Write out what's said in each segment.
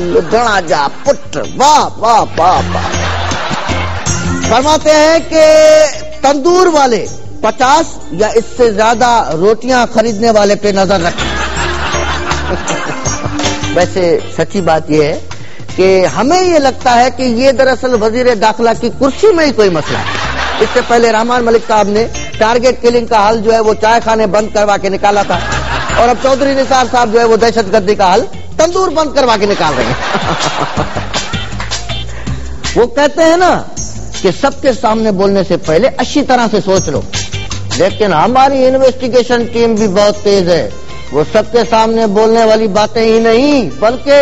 لدھڑا جا پٹ، واہ واہ واہ واہ۔ فرماتے ہیں کہ تندور والے 50 یا اس سے زیادہ روٹیاں خریدنے والے پہ نظر رکھیں۔ ویسے سچی بات یہ ہے کہ ہمیں یہ لگتا ہے کہ یہ دراصل وزیر داخلہ کی کرسی میں ہی کوئی مسئلہ ہے۔ اس سے پہلے رحمان ملک صاحب نے ٹارگٹ کلنگ کا حل جو ہے وہ چائے خانے بند کروا کے نکالا تھا، اور اب چودھری نثار صاحب جو ہے وہ دہشت گردی کا حل تندور بند کروا کے نکال رہے ہیں۔ وہ کہتے ہیں نا کہ سب کے سامنے بولنے سے پہلے اچھی طرح سے سوچ لو، لیکن ہماری انویسٹیگیشن ٹیم بھی بہت تیز ہے، وہ سب کے سامنے بولنے والی باتیں ہی نہیں بلکہ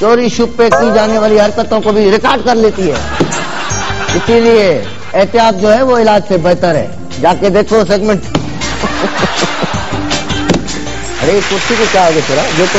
چوری چھپے کی جانے والی حرکتوں کو بھی ریکارڈ کر لیتی ہے۔ اسی لیے احتیاط جو ہے وہ علاج سے بہتر ہے، جا کے دیکھو سیگمنٹ۔ ارے کرسی کو کیا آگے چلا جو تو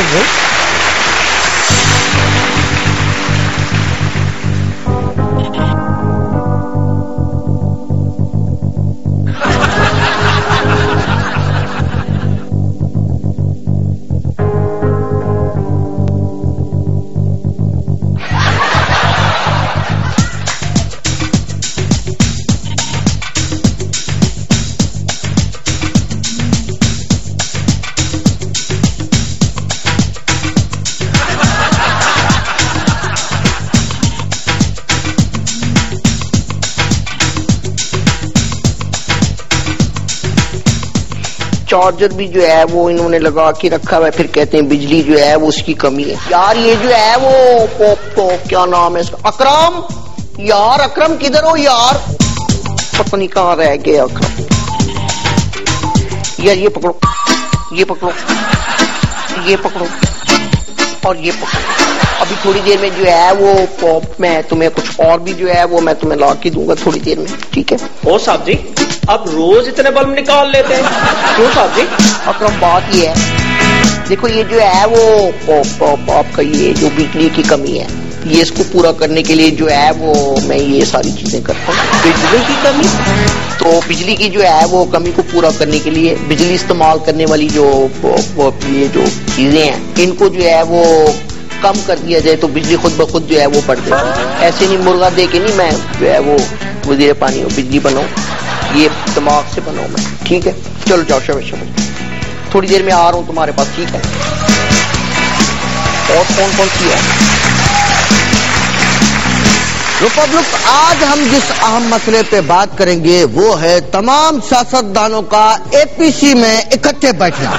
چارجر بھی جو ہے وہ انہوں نے لگا کے رکھا ہوا ہے، پھر کہتے ہیں بجلی جو ہے وہ اس کی کمی ہے۔ یار یہ جو ہے وہ کیا نام ہے اس کا، اکرم، یار اکرم کدھر ہو یار؟ پتہ نہیں کہاں رہ گیا اکرم۔ یار یہ پکڑو، یہ پکڑو، یہ پکڑو اور یہ پکڑو۔ ابھی تھوڑی دیر میں جو ہے وہ میں تمہیں کچھ اور بھی جو ہے وہ میں تمہیں لا کے دوں گا تھوڑی دیر میں، ٹھیک ہے؟ او صاحب جی اب روز اتنے بلب نکال لیتے ہیں کیوں صاحب جی؟ اکرم بات یہ ہے، دیکھو یہ جو ہے وہ آپ کا یہ جو بجلی کی کمی ہے، یہ اس کو پورا کرنے کے لیے جو ہے وہ میں یہ ساری چیزیں کرتا ہوں۔ بجلی کی کمی؟ تو بجلی کی جو ہے وہ کمی کو پورا کرنے کے لیے بجلی استعمال کرنے والی جو یہ جو چیزیں ہیں ان کو جو ہے وہ کم کر دیا جائے تو بجلی خود بخود جو ہے وہ بڑھ جائے۔ ایسے نہیں مرغا دے کے نہیں میں جو ہے وہ وزیر پانی ہوں، بجلی بناؤں، یہ دماغ سے بناؤں میں، ٹھیک ہے؟ چلو جاؤ شبش، تھوڑی دیر میں آ رہا ہوں تمہارے پاس، ٹھیک ہے؟ اور کون سی ہے ریپبلک؟ آج ہم جس اہم مسئلے پہ بات کریں گے وہ ہے تمام سیاستدانوں کا اے پی سی میں اکٹھے بیٹھنا۔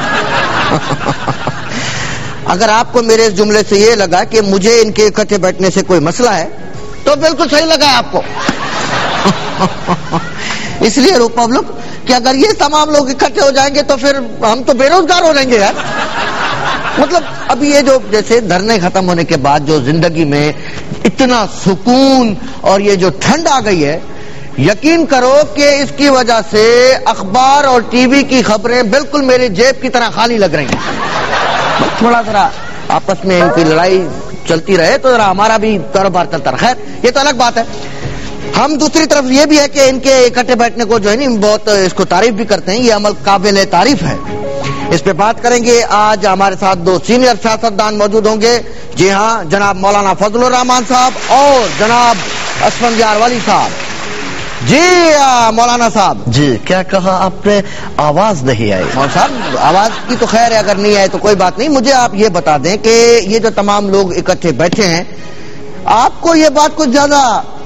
اگر آپ کو میرے اس جملے سے یہ لگا کہ مجھے ان کے اکٹھے بیٹھنے سے کوئی مسئلہ ہے تو بالکل صحیح لگا ہے آپ کو۔ اس لیے ریپبلک کہ اگر یہ تمام لوگ اکٹھے ہو جائیں گے تو پھر ہم تو بے روزگار ہو جائیں گے یار۔ مطلب اب یہ جو جیسے دھرنے ختم ہونے کے بعد جو زندگی میں اتنا سکون اور یہ جو ٹھنڈ آ گئی ہے، یقین کرو کہ اس کی وجہ سے اخبار اور ٹی وی کی خبریں بالکل میرے جیب کی طرح خالی لگ رہی ہیں۔ تھوڑا ذرا آپس میں ان کی لڑائی چلتی رہے تو ذرا ہمارا بھی کاروبار چلتا رہے، خیر یہ تو الگ بات ہے۔ ہم دوسری طرف یہ بھی ہے کہ ان کے اکٹھے بیٹھنے کو جو ہے نا بہت اس کو تعریف بھی کرتے ہیں، یہ عمل قابل تعریف ہے۔ اس پہ بات کریں گے۔ آج ہمارے ساتھ دو سینئر سیاستدان موجود ہوں گے، جی ہاں، جناب مولانا فضل الرحمان صاحب اور جناب اسفندیار والی صاحب۔ جی مولانا صاحب جی کیا کہا آپ نے؟ آواز نہیں آئی مولانا صاحب؟ آواز کی تو خیر ہے، اگر نہیں آئے تو کوئی بات نہیں۔ مجھے آپ یہ بتا دیں کہ یہ جو تمام لوگ اکٹھے بیٹھے ہیں، آپ کو یہ بات کچھ زیادہ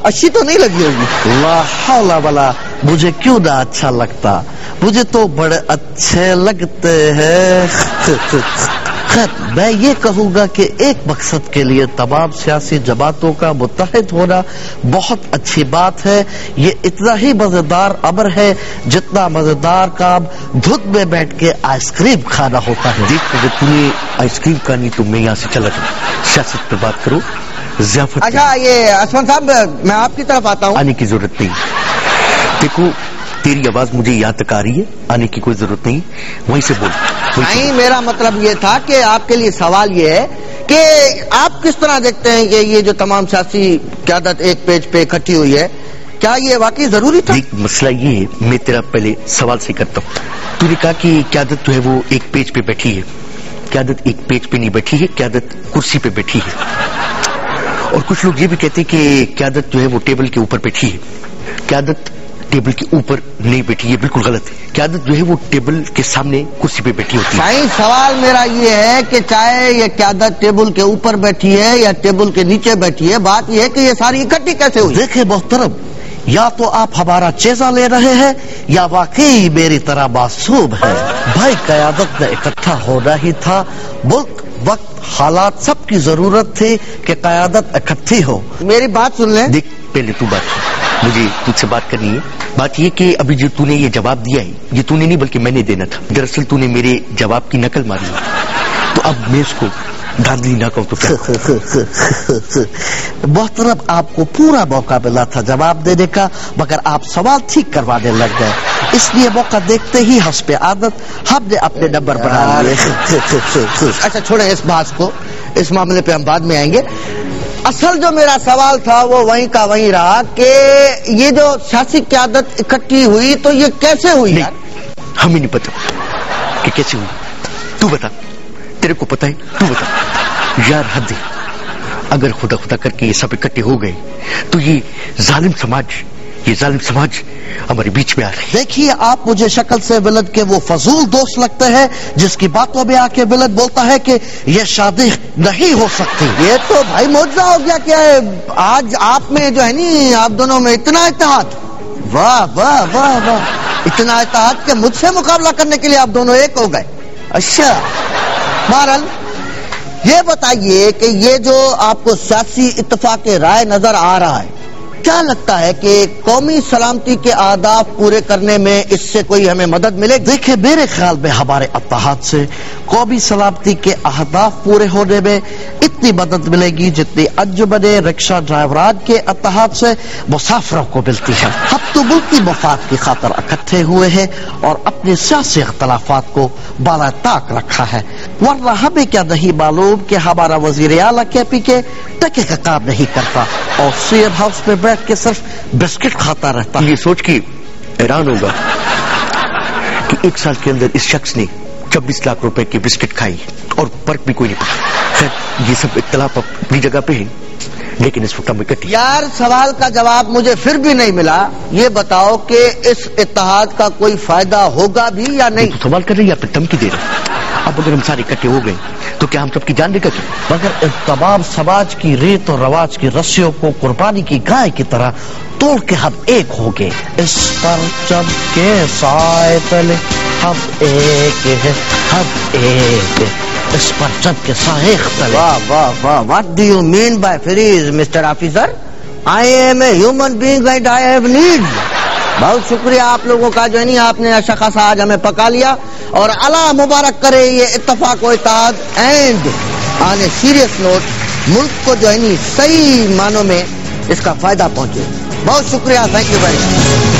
اچھی تو نہیں لگی ہوگی؟ لا حول ولا، مجھے کیوں نہ اچھا لگتا، مجھے تو بڑے اچھے لگتے ہیں۔ خیر میں یہ کہوں گا کہ ایک مقصد کے لیے تمام سیاسی جماعتوں کا متحد ہونا بہت اچھی بات ہے۔ یہ اتنا ہی مزیدار امر ہے جتنا مزیدار کام دھوپ میں بیٹھ کے آئس کریم کھانا ہوتا ہے۔ دیکھ اگر تمہیں آئس کریم کھانی تو میں یہاں سے چلا جاؤں، سیاست پہ بات کرو، ضیافت۔ اچھا یہ اسفند صاحب میں آپ کی طرف آتا ہوں۔ آنے کی ضرورت نہیں، دیکھو تیری آواز مجھے یہاں تک آ رہی ہے، آنے کی کوئی ضرورت نہیں، وہیں سے بول۔ نہیں، میرا مطلب یہ تھا کہ آپ کے لیے سوال یہ ہے کہ آپ کس طرح دیکھتے ہیں کہ یہ جو تمام سیاسی قیادت ایک پیج پہ اکٹھی ہوئی ہے، کیا یہ واقعی ضروری تھا؟ دیکھ مسئلہ یہ ہے، میں تیرا پہلے سوال سے کرتا ہوں۔ تو نے کہا کہ قیادت جو ہے وہ ایک پیج پہ بیٹھی ہے، قیادت ایک پیج پہ نہیں بیٹھی ہے، قیادت کرسی پہ بیٹھی ہے۔ اور کچھ لوگ یہ بھی کہتے ہیں کہ قیادت جو ہے وہ ٹیبل کے اوپر بیٹھی ہے. قیادت ٹیبل کے اوپر نہیں بیٹھی, یہ بالکل غلط ہے. قیادت جو ہے وہ ٹیبل کے سامنے کرسی پہ بیٹھی ہوتی ہے. بھائی سوال میرا یہ ہے کہ چاہے یہ قیادت ٹیبل کے اوپر بیٹھی ہے یا ٹیبل کے نیچے بیٹھی ہے, بات یہ ہے کہ یہ ساری اکٹھی کیسے ہوئی؟ دیکھیں محترم, یا تو آپ ہمارا جائزہ لے رہے ہیں یا واقعی میری طرح معصوم ہے. بھائی قیادت میں اکٹھا ہونا ہی تھا. ملک, وقت, حالات سب کی ضرورت تھی کہ قیادت اکٹھی ہو. میری بات سن لیں. دیکھ پہلے تو بات سن, مجھے تجھ سے بات کرنی ہے. بات یہ کہ ابھی جو تو نے یہ جواب دیا ہے, یہ تو نے نہیں بلکہ میں نے دینا تھا. دراصل تو نے میرے جواب کی نقل ماری ہے, تو اب میں اس کو دھاندلی نہ کہوں تو کیا. محترم, آپ کو پورا موقع ملا تھا جواب دینے کا, مگر آپ سوال ٹھیک کروانے لگ گئے. اس لیے موقع دیکھتے ہی حسب عادت ہم نے اپنے نمبر بنا لیے. اچھا چھوڑیں اس بات کو, اس معاملے پہ ہم بعد میں آئیں گے. اصل جو میرا سوال تھا وہ وہیں کا وہیں رہا کہ یہ جو سیاسی قیادت اکٹھی ہوئی تو یہ کیسے ہوئی؟ نہیں, ہمیں نہیں پتا کہ کیسے ہوئی. تو بتا, تیرے کو پتا ہے, تو بتا. یار حد ہے, اگر خدا خدا کر کے یہ سب اکٹھے ہو گئے تو یہ ظالم سماج ہمارے بیچ میں آ رہی ہے. دیکھیے, آپ مجھے شکل سے ولد کے وہ فضول دوست لگتے ہیں جس کی باتوں میں آ کے ولد بولتا ہے کہ یہ شادی نہیں ہو سکتی. یہ تو بھائی معجزہ ہو گیا. کیا ہے آج آپ میں جو ہے نی, آپ دونوں میں اتنا اتحاد, واہ واہ واہ واہ, اتنا اتحاد کہ مجھ سے مقابلہ کرنے کے لیے آپ دونوں ایک ہو گئے. اچھا بہرحال یہ بتائیے کہ یہ جو آپ کو سیاسی اتفاق رائے نظر آ رہا ہے, کیا لگتا ہے کہ قومی سلامتی کے اہداف پورے کرنے میں اس سے کوئی ہمیں مدد ملے گی؟ دیکھیں, میرے خیال میں ہمارے اتحاد سے قومی سلامتی کے اہداف پورے ہونے میں اتنی مدد ملے گی جتنی انجمن رکشہ ڈرائیوران کے اتحاد سے مسافروں کو ملتی ہے. ہم تو ملکی مفاد کی خاطر اکٹھے ہوئے ہیں اور اپنے سیاسی اختلافات کو بالا طاق رکھا ہے, ورنہ ہمیں کیا نہیں معلوم کہ ہمارا وزیر اعلیٰ کے پی کے ٹکے کا کام نہیں کرتا اور سی ایم ہاؤس میں بیٹھ کے صرف بسکٹ کھاتا رہتا. یہ سوچ کے حیران ہوگا کہ ایک سال کے اندر اس شخص نے 26 لاکھ روپے کی بسکٹ کھائی اور فرق بھی کوئی نہیں پڑا. خیر, یہ سب اختلاف اپنی جگہ پہ ہے, لیکن اس وقت ہم اکٹھے. یار سوال کا جواب مجھے پھر بھی نہیں ملا. یہ بتاؤ کہ اس اتحاد کا کوئی فائدہ ہوگا بھی یا نہیں؟ تو سوال کر رہے یا پھر دھمکی دے رہے. اب اگر ہم سارے اکٹھے ہو گئے تو کیا ہم سب کی جان لے گا؟ مگر تمام سماج کی ریت اور رواج کی رسیوں کو قربانی کی گائے کی طرح توڑ کے ہم ایک ہو گئے. اس پرچم کے سائے تلے ہم ایک ہیں, ہم ایک ہیں, اس پرچم کے سائے تلے. واہ واہ واہ, what do you mean by freeze, Mr. Officer? I am a human being and I have needs. بہت شکریہ آپ لوگوں کا, جو نہیں آپ نے اچھا خاصا آج ہمیں پکا لیا, اور اللہ مبارک کرے یہ اتفاق و اتحاد. And on a serious note, ملک کو جو ہے نہیں صحیح معنوں میں اس کا فائدہ پہنچے. بہت شکریہ, تھینک یو ویری مچ.